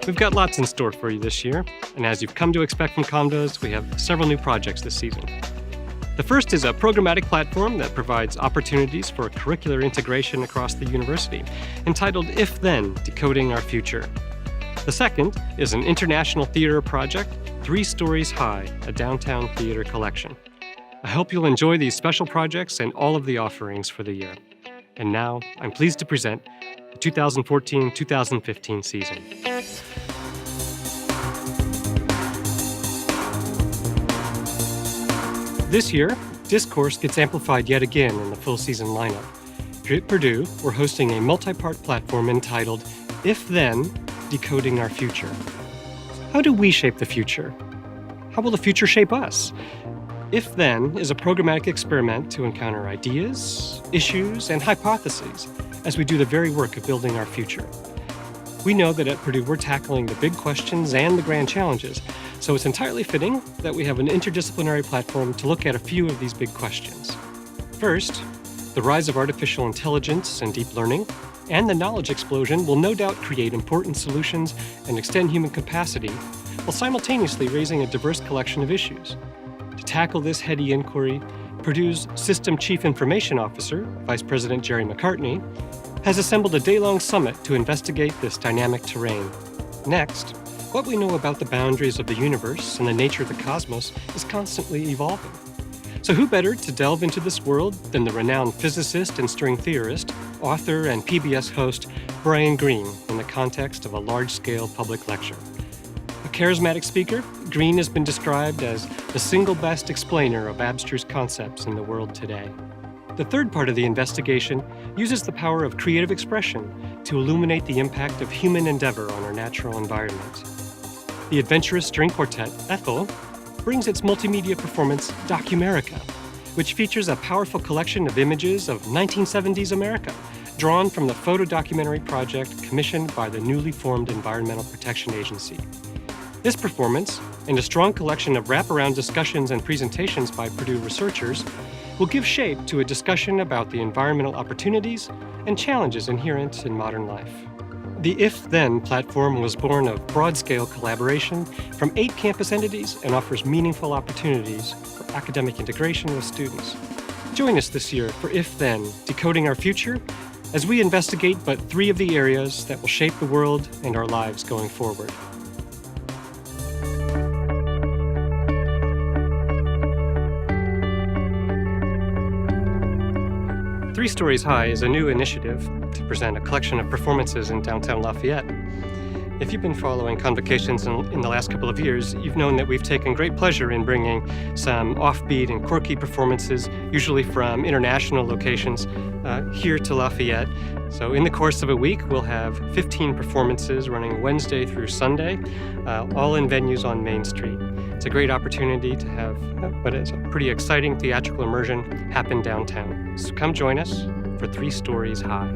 We've got lots in store for you this year, and as you've come to expect from Convos, we have several new projects this season. The first is a programmatic platform that provides opportunities for curricular integration across the university, entitled If Then, Decoding Our Future. The second is an international theater project, 3 Stories High, a downtown theater collection. I hope you'll enjoy these special projects and all of the offerings for the year. And now, I'm pleased to present the 2014-2015 season. This year, Discourse gets amplified yet again in the full season lineup. Here at Purdue, we're hosting a multi-part platform entitled If Then, Decoding Our Future. How do we shape the future? How will the future shape us? If Then is a programmatic experiment to encounter ideas, issues, and hypotheses as we do the very work of building our future. We know that at Purdue we're tackling the big questions and the grand challenges, so it's entirely fitting that we have an interdisciplinary platform to look at a few of these big questions. First, the rise of artificial intelligence and deep learning, and the knowledge explosion will no doubt create important solutions and extend human capacity, while simultaneously raising a diverse collection of issues. To tackle this heady inquiry, Purdue's System Chief Information Officer, Vice President Jerry McCartney, has assembled a day-long summit to investigate this dynamic terrain. Next, what we know about the boundaries of the universe and the nature of the cosmos is constantly evolving. So who better to delve into this world than the renowned physicist and string theorist, author, and PBS host Brian Greene in the context of a large-scale public lecture. A charismatic speaker, Greene has been described as the single best explainer of abstruse concepts in the world today. The third part of the investigation uses the power of creative expression to illuminate the impact of human endeavor on our natural environment. The adventurous string quartet, Ethel, brings its multimedia performance, Documerica, which features a powerful collection of images of 1970s America, drawn from the photo documentary project commissioned by the newly formed Environmental Protection Agency. This performance, and a strong collection of wraparound discussions and presentations by Purdue researchers, will give shape to a discussion about the environmental opportunities and challenges inherent in modern life. The If Then platform was born of broad-scale collaboration from 8 campus entities and offers meaningful opportunities for academic integration with students. Join us this year for If Then, Decoding Our Future, as we investigate but 3 of the areas that will shape the world and our lives going forward. Three Stories High is a new initiative to present a collection of performances in downtown Lafayette. If you've been following Convocations in the last couple of years, you've known that we've taken great pleasure in bringing some offbeat and quirky performances, usually from international locations, here to Lafayette. So in the course of a week, we'll have 15 performances running Wednesday through Sunday, all in venues on Main Street. It's a great opportunity to have what is a pretty exciting theatrical immersion happen downtown. So come join us for 3 Stories High.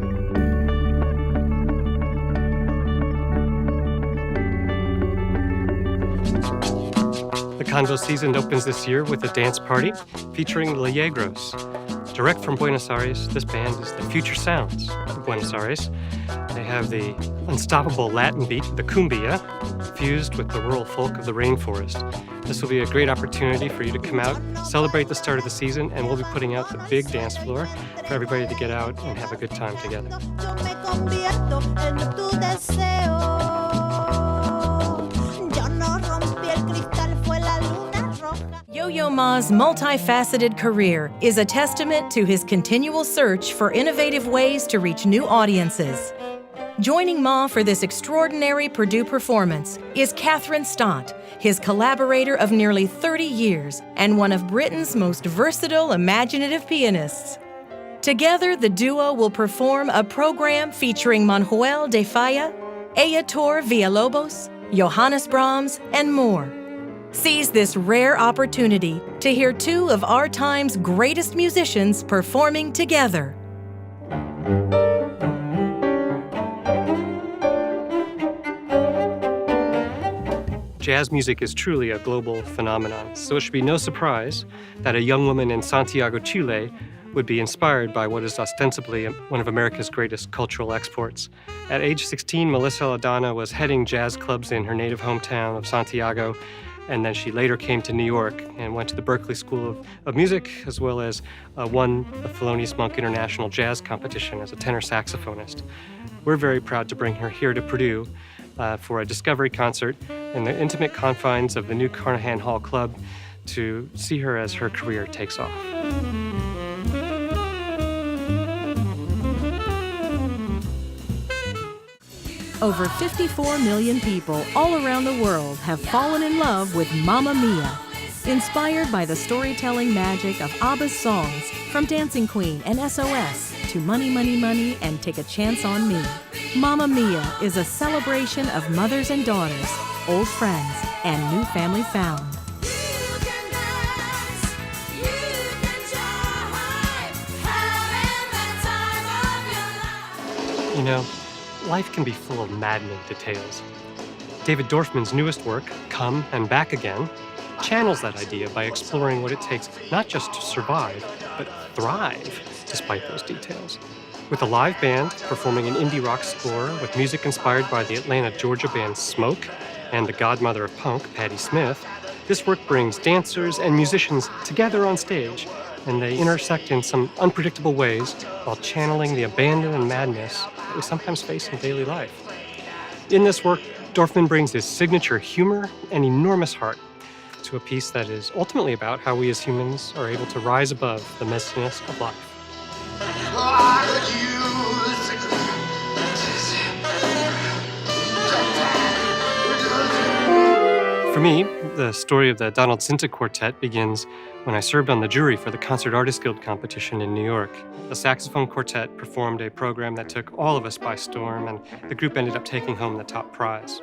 The Convo season opens this year with a dance party featuring the Allegros. Direct from Buenos Aires, this band is the Future Sounds of Buenos Aires. They have the unstoppable Latin beat, the cumbia, fused with the rural folk of the rainforest. This will be a great opportunity for you to come out, celebrate the start of the season, and we'll be putting out the big dance floor for everybody to get out and have a good time together. Yo-Yo Ma's multifaceted career is a testament to his continual search for innovative ways to reach new audiences. Joining Ma for this extraordinary Purdue performance is Catherine Stott, his collaborator of nearly 30 years and one of Britain's most versatile imaginative pianists. Together, the duo will perform a program featuring Manuel de Falla, Heitor Villalobos, Johannes Brahms, and more. Seize this rare opportunity to hear 2 of our time's greatest musicians performing together. Jazz music is truly a global phenomenon, so it should be no surprise that a young woman in Santiago, Chile, would be inspired by what is ostensibly one of America's greatest cultural exports. At age 16, Melissa Ladonna was heading jazz clubs in her native hometown of Santiago, and then she later came to New York and went to the Berklee School of Music, as well as won the Thelonious Monk International Jazz Competition as a tenor saxophonist. We're very proud to bring her here to Purdue for a discovery concert in the intimate confines of the new Carnahan Hall Club to see her as her career takes off. Over 54 million people all around the world have fallen in love with Mamma Mia, inspired by the storytelling magic of ABBA's songs, from Dancing Queen and SOS to Money, Money, Money and Take a Chance on Me. Mamma Mia is a celebration of mothers and daughters, old friends, and new family found. You know, life can be full of maddening details. David Dorfman's newest work, Come and Back Again, channels that idea by exploring what it takes not just to survive, but thrive despite those details. With a live band performing an indie rock score with music inspired by the Atlanta, Georgia band Smoke and the godmother of punk, Patti Smith, this work brings dancers and musicians together on stage, and they intersect in some unpredictable ways while channeling the abandon and madness that we sometimes face in daily life. In this work, Dorfman brings his signature humor and enormous heart to a piece that is ultimately about how we as humans are able to rise above the messiness of life. For me, the story of the Donald Cinta Quartet begins when I served on the jury for the Concert Artists Guild competition in New York. The saxophone quartet performed a program that took all of us by storm, and the group ended up taking home the top prize.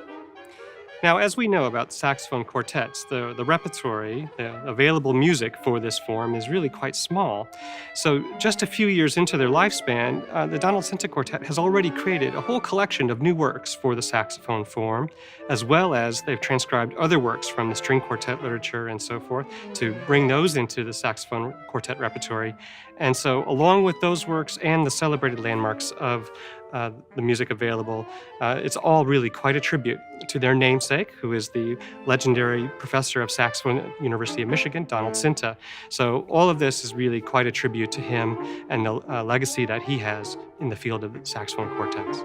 Now, as we know about saxophone quartets, the repertory, the available music for this form is really quite small. So just a few years into their lifespan, the Donald Cinta Quartet has already created a whole collection of new works for the saxophone form, as well as they've transcribed other works from the string quartet literature and so forth to bring those into the saxophone quartet repertory. And so along with those works and the celebrated landmarks of the music available, it's all really quite a tribute to their namesake, who is the legendary professor of saxophone at the University of Michigan, Donald Cinta. So all of this is really quite a tribute to him and the legacy that he has in the field of saxophone quartets.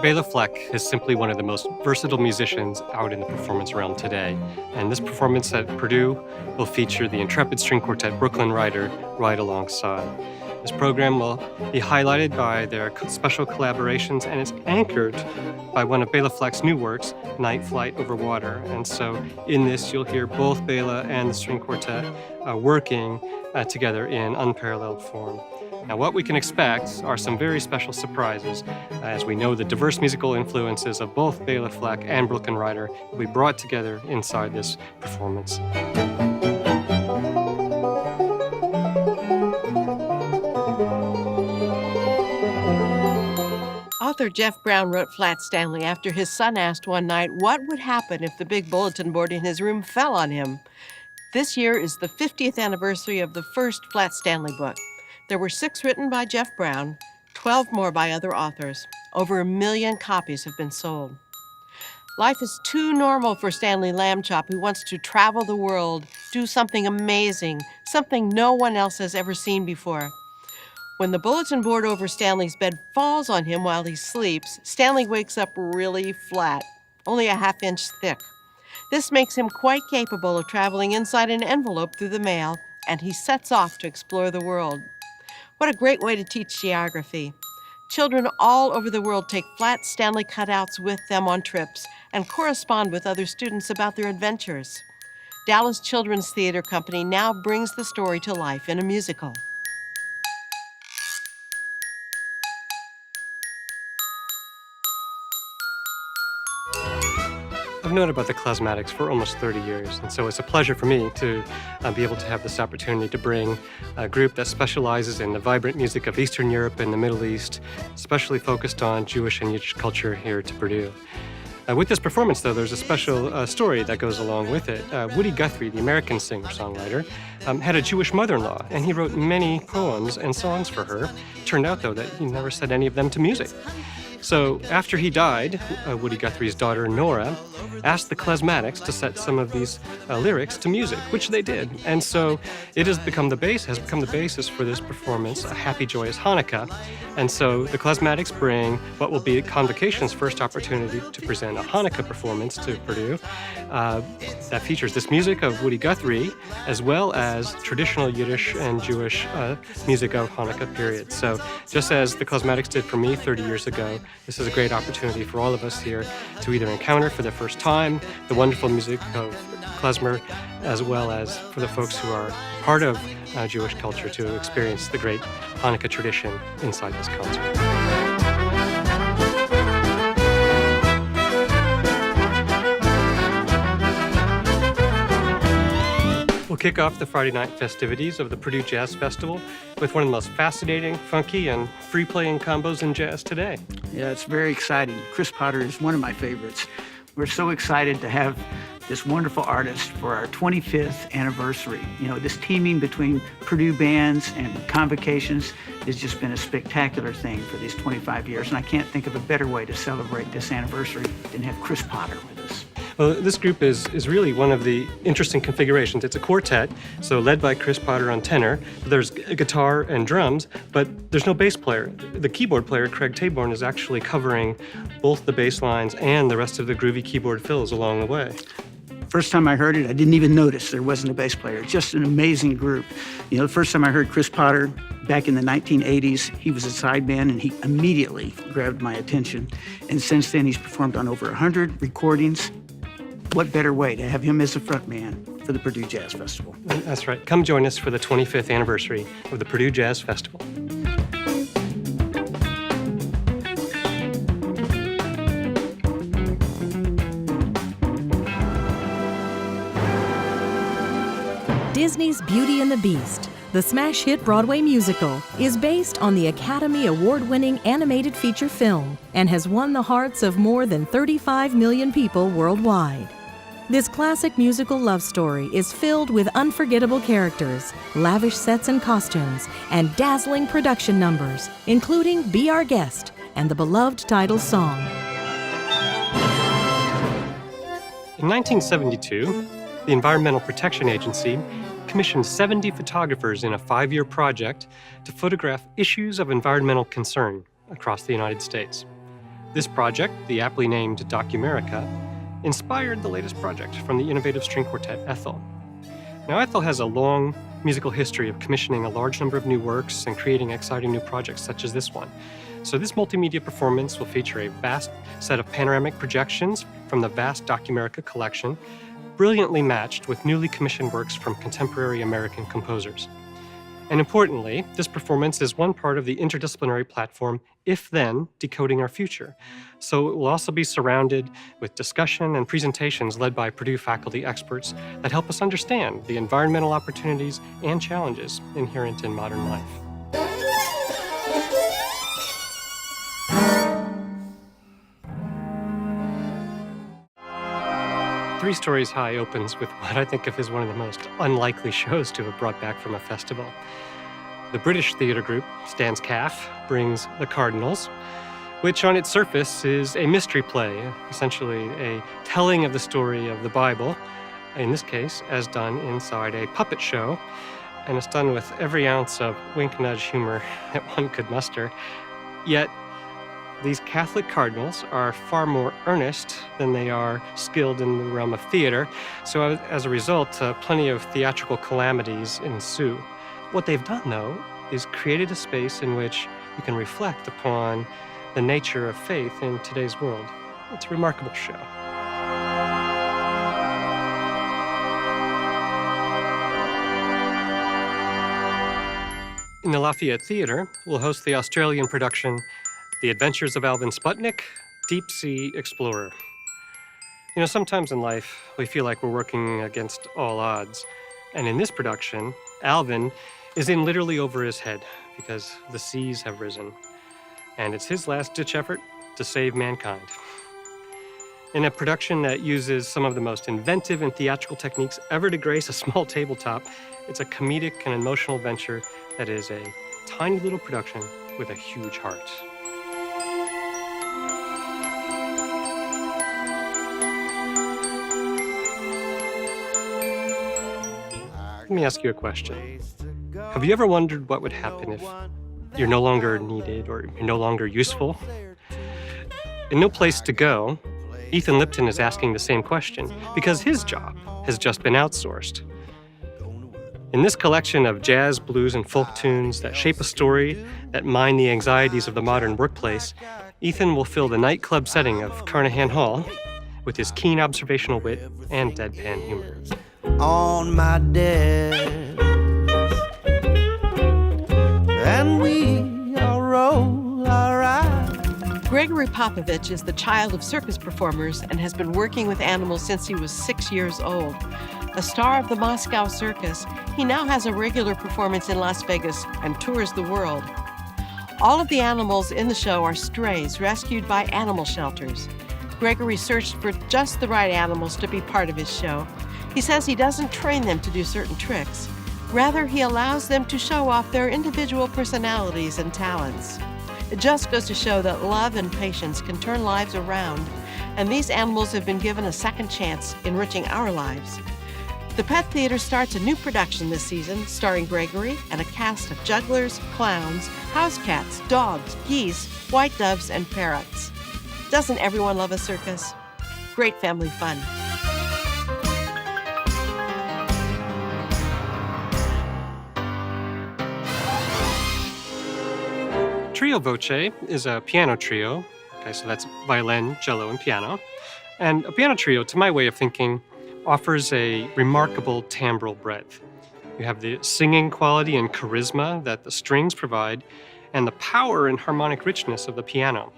Bela Fleck is simply one of the most versatile musicians out in the performance realm today, and this performance at Purdue will feature the intrepid string quartet Brooklyn Rider right alongside. This program will be highlighted by their special collaborations, and it's anchored by one of Bela Fleck's new works, Night Flight Over Water. And so in this, you'll hear both Bela and the string quartet working together in unparalleled form. Now, what we can expect are some very special surprises, as we know the diverse musical influences of both Bela Fleck and Brooklyn Rider will be brought together inside this performance. Author Jeff Brown wrote Flat Stanley after his son asked one night what would happen if the big bulletin board in his room fell on him. This year is the 50th anniversary of the first Flat Stanley book. There were 6 written by Jeff Brown, 12 more by other authors. Over 1 million copies have been sold. Life is too normal for Stanley Lambchop, who wants to travel the world, do something amazing, something no one else has ever seen before. When the bulletin board over Stanley's bed falls on him while he sleeps, Stanley wakes up really flat, only a ½ inch thick. This makes him quite capable of traveling inside an envelope through the mail, and he sets off to explore the world. What a great way to teach geography. Children all over the world take flat Stanley cutouts with them on trips and correspond with other students about their adventures. Dallas Children's Theater Company now brings the story to life in a musical. I've known about the Klasmatics for almost 30 years, and so it's a pleasure for me to be able to have this opportunity to bring a group that specializes in the vibrant music of Eastern Europe and the Middle East, especially focused on Jewish and Yiddish culture here to Purdue. With this performance, though, there's a special story that goes along with it. Woody Guthrie, the American singer-songwriter, had a Jewish mother-in-law, and he wrote many poems and songs for her. Turned out, though, that he never set any of them to music. So after he died, Woody Guthrie's daughter, Nora, asked the Klezmatics to set some of these lyrics to music, which they did. And so it has become the basis for this performance, A Happy Joyous Hanukkah. And so the Klezmatics bring what will be Convocations' first opportunity to present a Hanukkah performance to Purdue that features this music of Woody Guthrie, as well as traditional Yiddish and Jewish music of Hanukkah period. So just as the Klezmatics did for me 30 years ago, this is a great opportunity for all of us here to either encounter for the first time the wonderful music of klezmer, as well as for the folks who are part of Jewish culture to experience the great Hanukkah tradition inside this concert. We'll kick off the Friday night festivities of the Purdue Jazz Festival with one of the most fascinating, funky, and free-playing combos in jazz today. Yeah, it's very exciting. Chris Potter is one of my favorites. We're so excited to have this wonderful artist for our 25th anniversary. You know, this teaming between Purdue bands and Convocations has just been a spectacular thing for these 25 years, and I can't think of a better way to celebrate this anniversary than have Chris Potter with us. Well, this group is really one of the interesting configurations. It's a quartet, so led by Chris Potter on tenor. There's a guitar and drums, but there's no bass player. The keyboard player, Craig Taborn, is actually covering both the bass lines and the rest of the groovy keyboard fills along the way. First time I heard it, I didn't even notice there wasn't a bass player. Just an amazing group. You know, the first time I heard Chris Potter back in the 1980s, he was a sideman and he immediately grabbed my attention. And since then, he's performed on over 100 recordings. What better way to have him as a frontman for the Purdue Jazz Festival? That's right. Come join us for the 25th anniversary of the Purdue Jazz Festival. Disney's Beauty and the Beast, the smash hit Broadway musical, is based on the Academy Award-winning animated feature film and has won the hearts of more than 35 million people worldwide. This classic musical love story is filled with unforgettable characters, lavish sets and costumes, and dazzling production numbers, including Be Our Guest and the beloved title song. In 1972, the Environmental Protection Agency commissioned 70 photographers in a 5-year project to photograph issues of environmental concern across the United States. This project, the aptly named Documerica, inspired the latest project from the innovative string quartet Ethel. Now, Ethel has a long musical history of commissioning a large number of new works and creating exciting new projects such as this one. So this multimedia performance will feature a vast set of panoramic projections from the vast Documerica collection, brilliantly matched with newly commissioned works from contemporary American composers. And importantly, this performance is one part of the interdisciplinary platform If Then, Decoding Our Future. So it will also be surrounded with discussion and presentations led by Purdue faculty experts that help us understand the environmental opportunities and challenges inherent in modern life. Three Stories High opens with what I think of as one of the most unlikely shows to have brought back from a festival. The British theater group, Stan's Calf, brings The Cardinals, which on its surface is a mystery play, essentially a telling of the story of the Bible, in this case, as done inside a puppet show, and it's done with every ounce of wink-nudge humor that one could muster. Yet, these Catholic cardinals are far more earnest than they are skilled in the realm of theater, so as a result, plenty of theatrical calamities ensue. What they've done, though, is created a space in which you can reflect upon the nature of faith in today's world. It's a remarkable show. In the Lafayette Theatre, we'll host the Australian production The Adventures of Alvin Sputnik, Deep Sea Explorer. You know, sometimes in life, we feel like we're working against all odds. And in this production, Alvin is in literally over his head because the seas have risen. And it's his last-ditch effort to save mankind. In a production that uses some of the most inventive and theatrical techniques ever to grace a small tabletop, it's a comedic and emotional venture that is a tiny little production with a huge heart. Let me ask you a question. Have you ever wondered what would happen if you're no longer needed or you're no longer useful? In No Place to Go, Ethan Lipton is asking the same question because his job has just been outsourced. In this collection of jazz, blues, and folk tunes that shape a story that mine the anxieties of the modern workplace, Ethan will fill the nightclub setting of Carnahan Hall with his keen observational wit and deadpan humor. On my desk, and we all roll our eyes. Gregory Popovich is the child of circus performers and has been working with animals since he was 6 years old. A star of the Moscow Circus, he now has a regular performance in Las Vegas and tours the world. All of the animals in the show are strays rescued by animal shelters. Gregory searched for just the right animals to be part of his show. He says he doesn't train them to do certain tricks. Rather, he allows them to show off their individual personalities and talents. It just goes to show that love and patience can turn lives around, and these animals have been given a second chance, enriching our lives. The Pet Theater starts a new production this season, starring Gregory and a cast of jugglers, clowns, house cats, dogs, geese, white doves, and parrots. Doesn't everyone love a circus? Great family fun. Trio Voce is a piano trio. Okay, so that's violin, cello, and piano. And a piano trio, to my way of thinking, offers a remarkable timbral breadth. You have the singing quality and charisma that the strings provide, and the power and harmonic richness of the piano.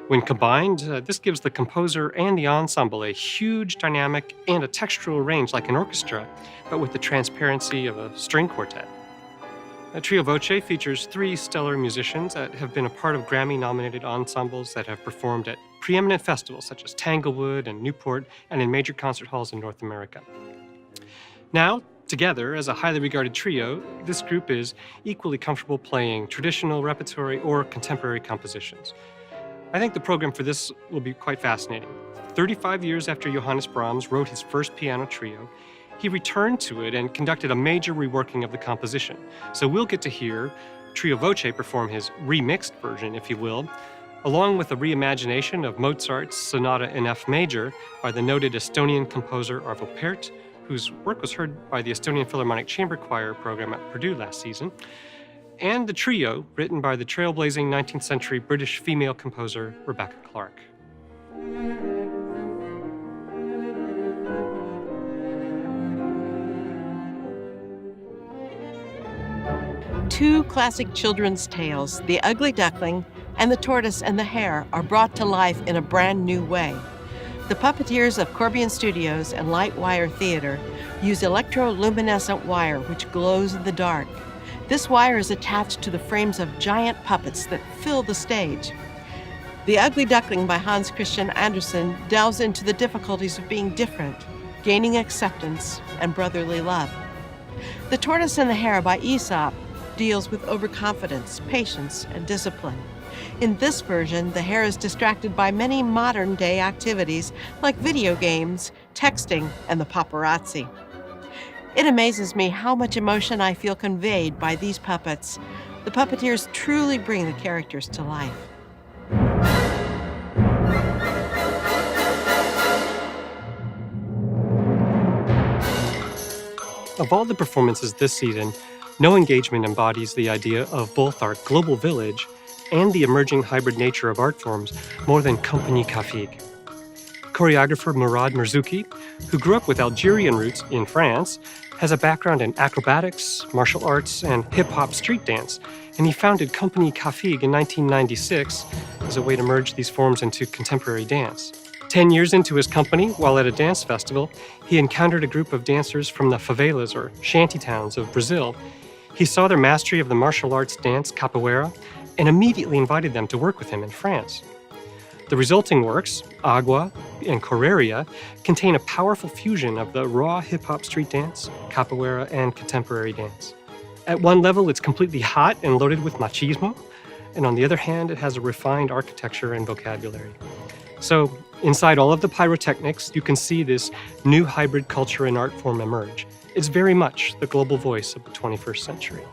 When combined, this gives the composer and the ensemble a huge dynamic and a textural range like an orchestra, but with the transparency of a string quartet. Trio Voce features 3 stellar musicians that have been a part of Grammy-nominated ensembles that have performed at preeminent festivals such as Tanglewood and Newport and in major concert halls in North America. Now, together as a highly regarded trio, this group is equally comfortable playing traditional repertory or contemporary compositions. I think the program for this will be quite fascinating. 35 years after Johannes Brahms wrote his first piano trio, he returned to it and conducted a major reworking of the composition. So we'll get to hear Trio Voce perform his remixed version, if you will, along with a reimagination of Mozart's Sonata in F major by the noted Estonian composer Arvo Pärt, whose work was heard by the Estonian Philharmonic Chamber Choir program at Purdue last season, and the trio written by the trailblazing 19th century British female composer Rebecca Clark. Two classic children's tales, The Ugly Duckling and The Tortoise and the Hare, are brought to life in a brand new way. The puppeteers of Corbion Studios and Light Wire Theater use electroluminescent wire which glows in the dark. This wire is attached to the frames of giant puppets that fill the stage. The Ugly Duckling by Hans Christian Andersen delves into the difficulties of being different, gaining acceptance, and brotherly love. The Tortoise and the Hare by Aesop deals with overconfidence, patience, and discipline. In this version, the hare is distracted by many modern-day activities like video games, texting, and the paparazzi. It amazes me how much emotion I feel conveyed by these puppets. The puppeteers truly bring the characters to life. Of all the performances this season, No Engagement embodies the idea of both our global village and the emerging hybrid nature of art forms more than Compagnie Kafig. Choreographer Murad Merzouki, who grew up with Algerian roots in France, has a background in acrobatics, martial arts, and hip-hop street dance, and he founded Compagnie Kafig in 1996 as a way to merge these forms into contemporary dance. 10 years into his company, while at a dance festival, he encountered a group of dancers from the favelas or shantytowns of Brazil. He saw their mastery of the martial arts dance capoeira and immediately invited them to work with him in France. The resulting works, Agua and Correria, contain a powerful fusion of the raw hip-hop street dance, capoeira, and contemporary dance. At one level, it's completely hot and loaded with machismo, and on the other hand, it has a refined architecture and vocabulary. So, inside all of the pyrotechnics, you can see this new hybrid culture and art form emerge. It's very much the global voice of the 21st century.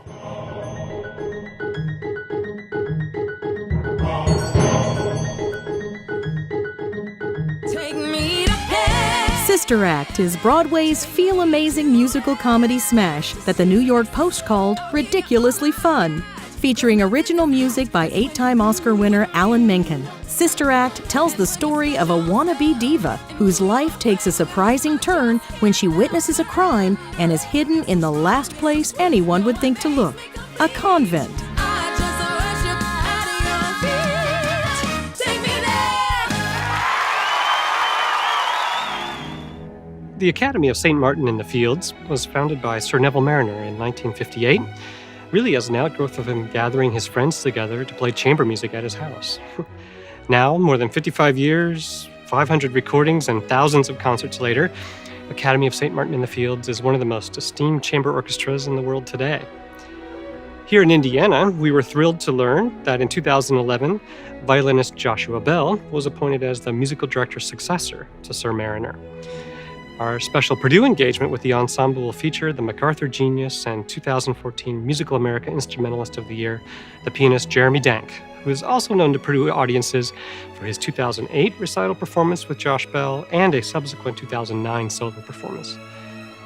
Sister Act is Broadway's Feel Amazing musical comedy smash that the New York Post called ridiculously fun. Featuring original music by 8-time Oscar winner Alan Menken, Sister Act tells the story of a wannabe diva whose life takes a surprising turn when she witnesses a crime and is hidden in the last place anyone would think to look, a convent. The Academy of St. Martin in the Fields was founded by Sir Neville Mariner in 1958, really as an outgrowth of him gathering his friends together to play chamber music at his house. Now, more than 55 years, 500 recordings, and thousands of concerts later, Academy of St. Martin in the Fields is one of the most esteemed chamber orchestras in the world today. Here in Indiana, we were thrilled to learn that in 2011, violinist Joshua Bell was appointed as the musical director's successor to Sir Mariner. Our special Purdue engagement with the ensemble will feature the MacArthur Genius and 2014 Musical America Instrumentalist of the Year, the pianist Jeremy Dank, who is also known to Purdue audiences for his 2008 recital performance with Josh Bell and a subsequent 2009 solo performance.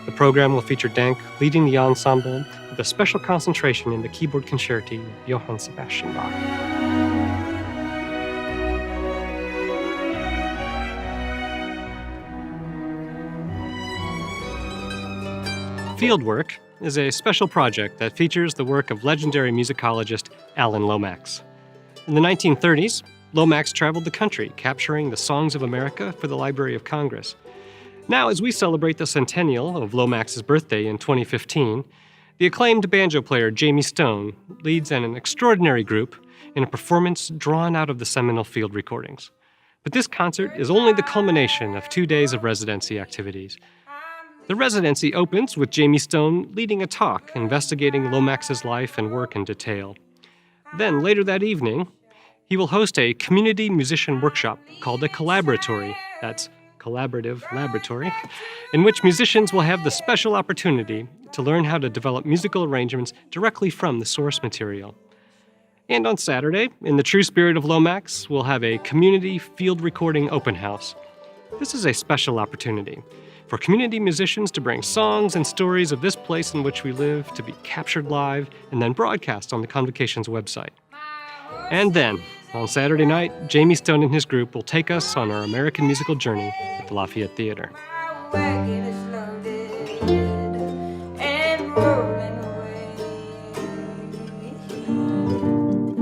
The program will feature Dank leading the ensemble with a special concentration in the keyboard concerti of Johann Sebastian Bach. Fieldwork is a special project that features the work of legendary musicologist Alan Lomax. In the 1930s, Lomax traveled the country, capturing the songs of America for the Library of Congress. Now, as we celebrate the centennial of Lomax's birthday in 2015, the acclaimed banjo player Jamie Stone leads an extraordinary group in a performance drawn out of the seminal field recordings. But this concert is only the culmination of 2 days of residency activities. The residency opens with Jamie Stone leading a talk investigating Lomax's life and work in detail. Then, later that evening, he will host a community musician workshop called a collaboratory, that's collaborative laboratory, in which musicians will have the special opportunity to learn how to develop musical arrangements directly from the source material. And on Saturday, in the true spirit of Lomax, we'll have a community field recording open house. This is a special opportunity for community musicians to bring songs and stories of this place in which we live to be captured live and then broadcast on the Convocations website. And then, on Saturday night, Jamie Stone and his group will take us on our American musical journey at the Lafayette Theater.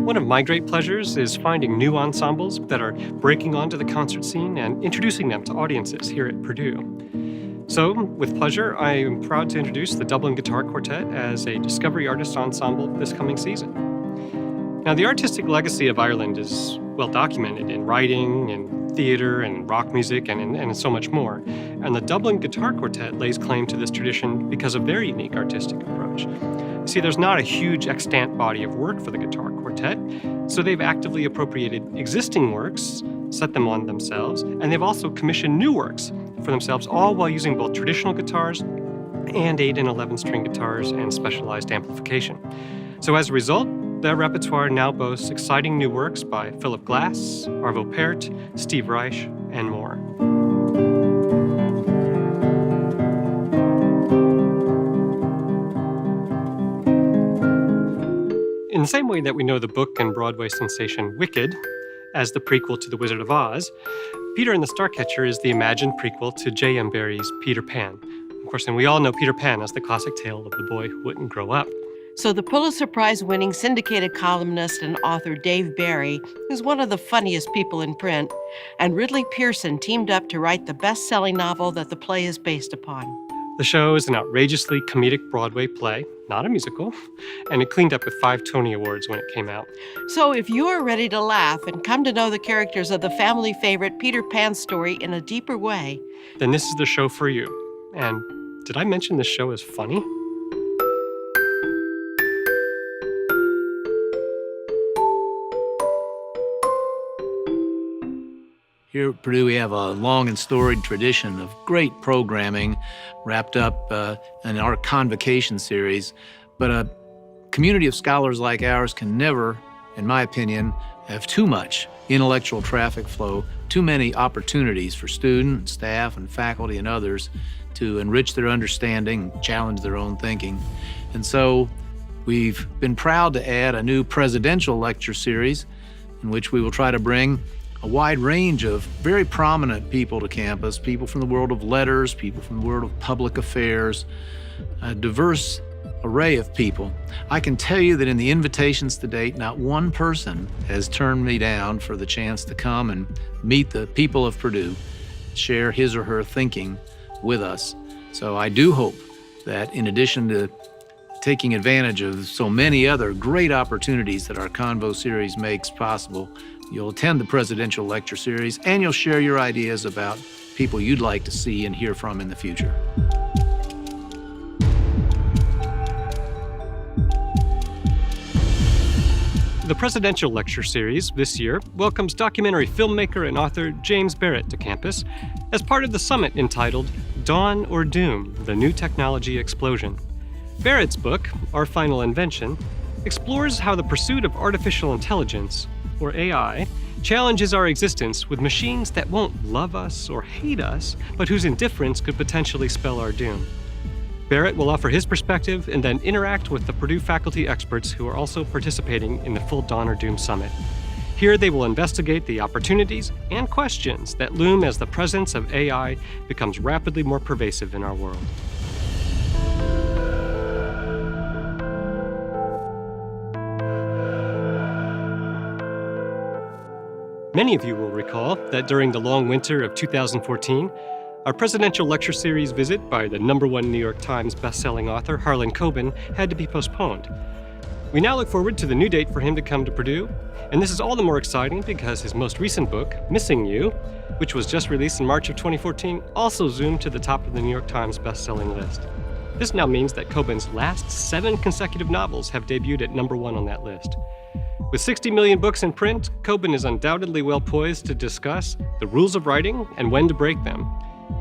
One of my great pleasures is finding new ensembles that are breaking onto the concert scene and introducing them to audiences here at Purdue. So, with pleasure, I am proud to introduce the Dublin Guitar Quartet as a Discovery Artist Ensemble this coming season. Now, the artistic legacy of Ireland is well documented in writing, in theater, and rock music, and in so much more. And the Dublin Guitar Quartet lays claim to this tradition because of their unique artistic approach. You see, there's not a huge extant body of work for the guitar quartet, so they've actively appropriated existing works, set them on themselves, and they've also commissioned new works for themselves, all while using both traditional guitars and 8 and 11-string guitars and specialized amplification. So as a result, their repertoire now boasts exciting new works by Philip Glass, Arvo Pärt, Steve Reich, and more. In the same way that we know the book and Broadway sensation Wicked as the prequel to The Wizard of Oz, Peter and the Starcatcher is the imagined prequel to J.M. Barrie's Peter Pan. Of course, and we all know Peter Pan as the classic tale of the boy who wouldn't grow up. So the Pulitzer Prize-winning syndicated columnist and author Dave Barry, who's one of the funniest people in print, and Ridley Pearson teamed up to write the best-selling novel that the play is based upon. The show is an outrageously comedic Broadway play, not a musical, and it cleaned up with 5 Tony Awards when it came out. So if you're ready to laugh and come to know the characters of the family favorite Peter Pan story in a deeper way, Then this is the show for you. And did I mention this show is funny? Here at Purdue, we have a long and storied tradition of great programming wrapped up in our Convocations series. But a community of scholars like ours can never, in my opinion, have too much intellectual traffic flow, too many opportunities for students, staff, and faculty and others to enrich their understanding, challenge their own thinking. And so we've been proud to add a new presidential lecture series in which we will try to bring a wide range of very prominent people to campus, people from the world of letters, people from the world of public affairs, a diverse array of people. I can tell you that in the invitations to date, not one person has turned me down for the chance to come and meet the people of Purdue, share his or her thinking with us. So I do hope that in addition to taking advantage of so many other great opportunities that our Convo series makes possible, you'll attend the presidential lecture series and you'll share your ideas about people you'd like to see and hear from in the future. The presidential lecture series this year welcomes documentary filmmaker and author James Barrett to campus as part of the summit entitled Dawn or Doom: The New Technology Explosion. Barrett's book, Our Final Invention, explores how the pursuit of artificial intelligence, or AI, challenges our existence with machines that won't love us or hate us, but whose indifference could potentially spell our doom. Barrett will offer his perspective and then interact with the Purdue faculty experts who are also participating in the full Dawn or Doom Summit. Here they will investigate the opportunities and questions that loom as the presence of AI becomes rapidly more pervasive in our world. Many of you will recall that during the long winter of 2014, our presidential lecture series visit by the #1 New York Times bestselling author Harlan Coben had to be postponed. We now look forward to the new date for him to come to Purdue, and this is all the more exciting because his most recent book, Missing You, which was just released in March of 2014, also zoomed to the top of the New York Times bestselling list. This now means that Coben's last 7 consecutive novels have debuted at #1 on that list. With 60 million books in print, Coben is undoubtedly well poised to discuss the rules of writing and when to break them.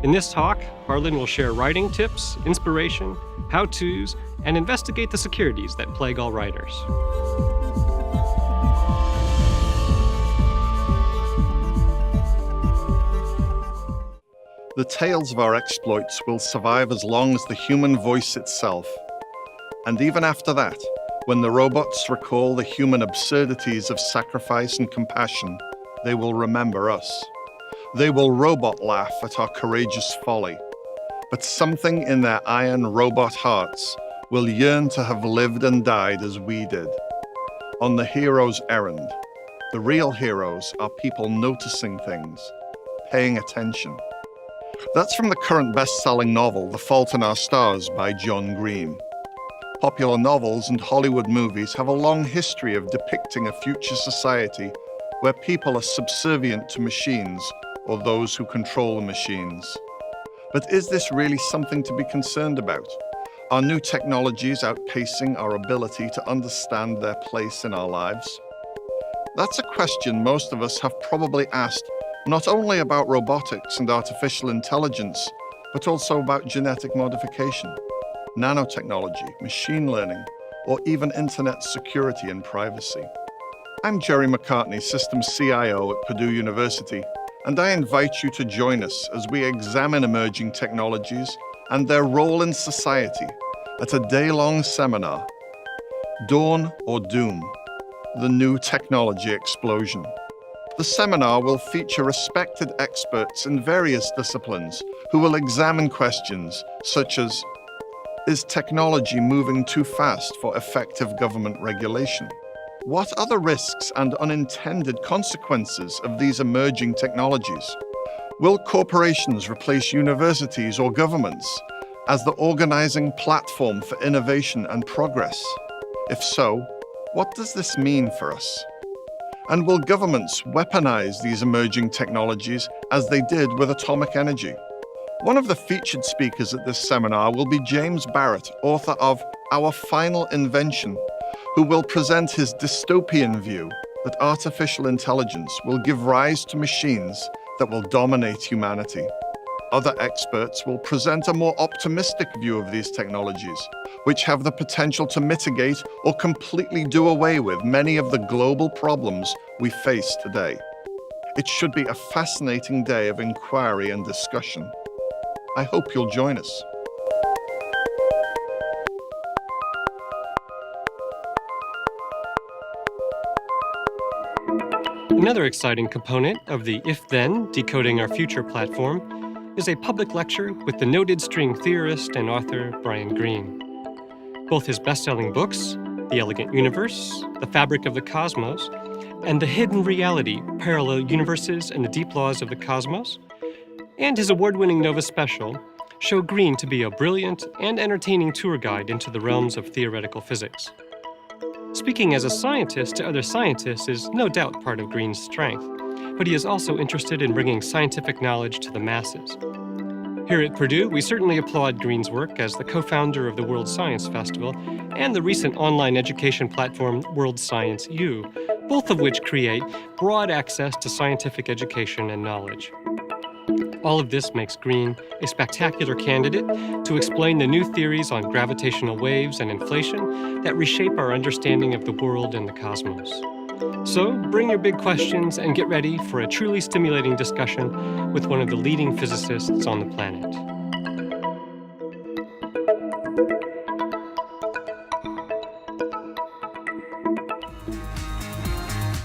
In this talk, Harlan will share writing tips, inspiration, how-tos, and investigate the securities that plague all writers. The tales of our exploits will survive as long as the human voice itself. And even after that, when the robots recall the human absurdities of sacrifice and compassion, they will remember us. They will robot laugh at our courageous folly. But something in their iron robot hearts will yearn to have lived and died as we did. On the hero's errand, the real heroes are people noticing things, paying attention. That's from the current best-selling novel, The Fault in Our Stars by John Green. Popular novels and Hollywood movies have a long history of depicting a future society where people are subservient to machines or those who control the machines. But is this really something to be concerned about? Are new technologies outpacing our ability to understand their place in our lives? That's a question most of us have probably asked not only about robotics and artificial intelligence, but also about genetic modification, nanotechnology, machine learning, or even internet security and privacy. I'm Jerry McCartney, Systems CIO at Purdue University, and I invite you to join us as we examine emerging technologies and their role in society at a day-long seminar, Dawn or Doom: The New Technology Explosion. The seminar will feature respected experts in various disciplines who will examine questions such as, is technology moving too fast for effective government regulation? What are the risks and unintended consequences of these emerging technologies? Will corporations replace universities or governments? as the organizing platform for innovation and progress? If so, what does this mean for us? And will governments weaponize these emerging technologies as they did with atomic energy? One of the featured speakers at this seminar will be James Barrett, author of Our Final Invention, who will present his dystopian view that artificial intelligence will give rise to machines that will dominate humanity. Other experts will present a more optimistic view of these technologies, which have the potential to mitigate or completely do away with many of the global problems we face today. It should be a fascinating day of inquiry and discussion. I hope you'll join us. Another exciting component of the If Then Decoding Our Future platform is a public lecture with the noted string theorist and author Brian Greene. Both his best-selling books, The Elegant Universe, The Fabric of the Cosmos, and The Hidden Reality, Parallel Universes and the Deep Laws of the Cosmos, and his award-winning Nova special, show Greene to be a brilliant and entertaining tour guide into the realms of theoretical physics. Speaking as a scientist to other scientists is no doubt part of Greene's strength, but he is also interested in bringing scientific knowledge to the masses. Here at Purdue, we certainly applaud Greene's work as the co-founder of the World Science Festival and the recent online education platform World Science U, both of which create broad access to scientific education and knowledge. All of this makes Greene a spectacular candidate to explain the new theories on gravitational waves and inflation that reshape our understanding of the world and the cosmos. So bring your big questions and get ready for a truly stimulating discussion with one of the leading physicists on the planet.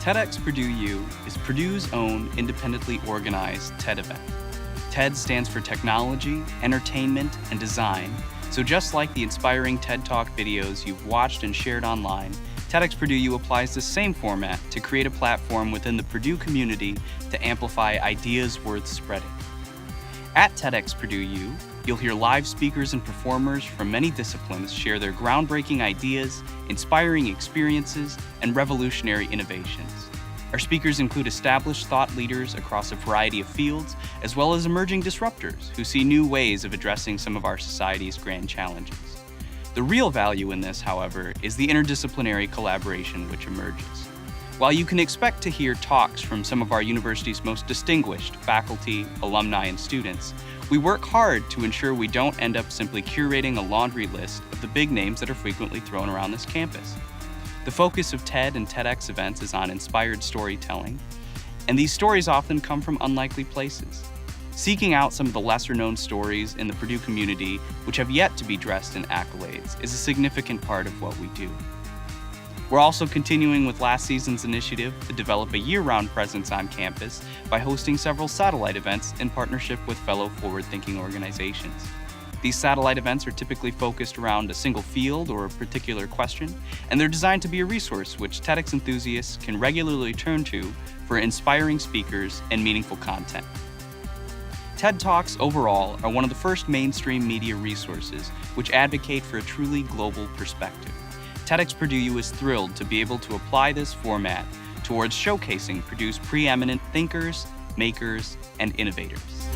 TEDx Purdue U is Purdue's own independently organized TED event. TED stands for Technology, Entertainment, and Design, so just like the inspiring TED Talk videos you've watched and shared online, TEDx Purdue U applies the same format to create a platform within the Purdue community to amplify ideas worth spreading. At TEDx Purdue U, you'll hear live speakers and performers from many disciplines share their groundbreaking ideas, inspiring experiences, and revolutionary innovations. Our speakers include established thought leaders across a variety of fields, as well as emerging disruptors who see new ways of addressing some of our society's grand challenges. The real value in this, however, is the interdisciplinary collaboration which emerges. While you can expect to hear talks from some of our university's most distinguished faculty, alumni, and students, we work hard to ensure we don't end up simply curating a laundry list of the big names that are frequently thrown around this campus. The focus of TED and TEDx events is on inspired storytelling, and these stories often come from unlikely places. Seeking out some of the lesser-known stories in the Purdue community which have yet to be dressed in accolades is a significant part of what we do. We're also continuing with last season's initiative to develop a year-round presence on campus by hosting several satellite events in partnership with fellow forward-thinking organizations. These satellite events are typically focused around a single field or a particular question, and they're designed to be a resource which TEDx enthusiasts can regularly turn to for inspiring speakers and meaningful content. TED Talks overall are one of the first mainstream media resources which advocate for a truly global perspective. TEDx Purdue U is thrilled to be able to apply this format towards showcasing Purdue's preeminent thinkers, makers, and innovators.